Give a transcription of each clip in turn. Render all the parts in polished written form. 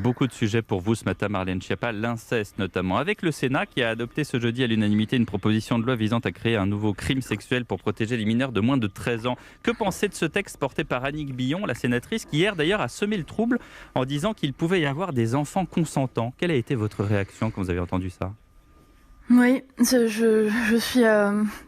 Beaucoup de sujets pour vous ce matin, Marlène Schiappa, l'inceste notamment. Avec le Sénat qui a adopté ce jeudi à l'unanimité une proposition de loi visant à créer un nouveau crime sexuel pour protéger les mineurs de moins de 13 ans. Que pensez de ce texte porté par Annick Billon, la sénatrice, qui hier d'ailleurs a semé le trouble en disant qu'il pouvait y avoir des enfants consentants? Quelle a été votre réaction quand vous avez entendu ça? Oui, je suis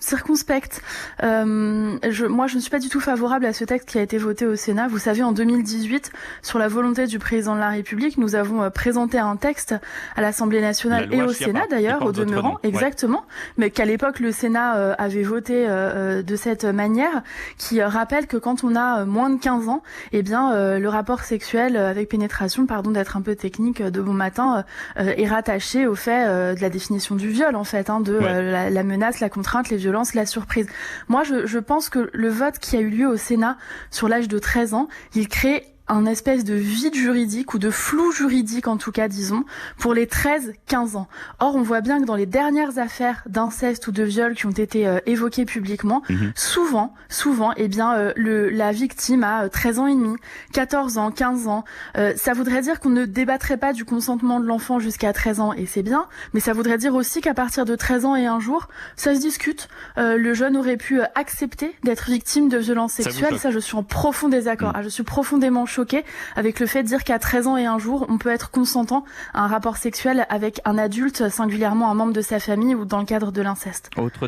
circonspecte. Moi, je ne suis pas du tout favorable à ce texte qui a été voté au Sénat. Vous savez, en 2018, sur la volonté du président de la République, nous avons présenté un texte à l'Assemblée nationale et au Sénat, d'ailleurs, au demeurant, exactement, mais qu'à l'époque, le Sénat avait voté de cette manière, qui rappelle que quand on a moins de 15 ans, eh bien, le rapport sexuel avec pénétration, pardon d'être un peu technique de bon matin, est rattaché au fait de la définition du viol, en fait, la menace, la contrainte, les violences, la surprise. Moi, je pense que le vote qui a eu lieu au Sénat sur l'âge de 13 ans, il crée un espèce de vide juridique ou de flou juridique, en tout cas, disons, pour les 13-15 ans. Or, on voit bien que dans les dernières affaires d'inceste ou de viol qui ont été évoquées publiquement, souvent, eh bien, la victime a 13 ans et demi, 14 ans, 15 ans. Ça voudrait dire qu'on ne débattrait pas du consentement de l'enfant jusqu'à 13 ans, et c'est bien, mais ça voudrait dire aussi qu'à partir de 13 ans et un jour, ça se discute. Le jeune aurait pu accepter d'être victime de violences sexuelles. Ça, je suis en profond désaccord. Je suis profondément choquée avec le fait de dire qu'à 13 ans et un jour, on peut être consentant à un rapport sexuel avec un adulte, singulièrement un membre de sa famille ou dans le cadre de l'inceste. Autre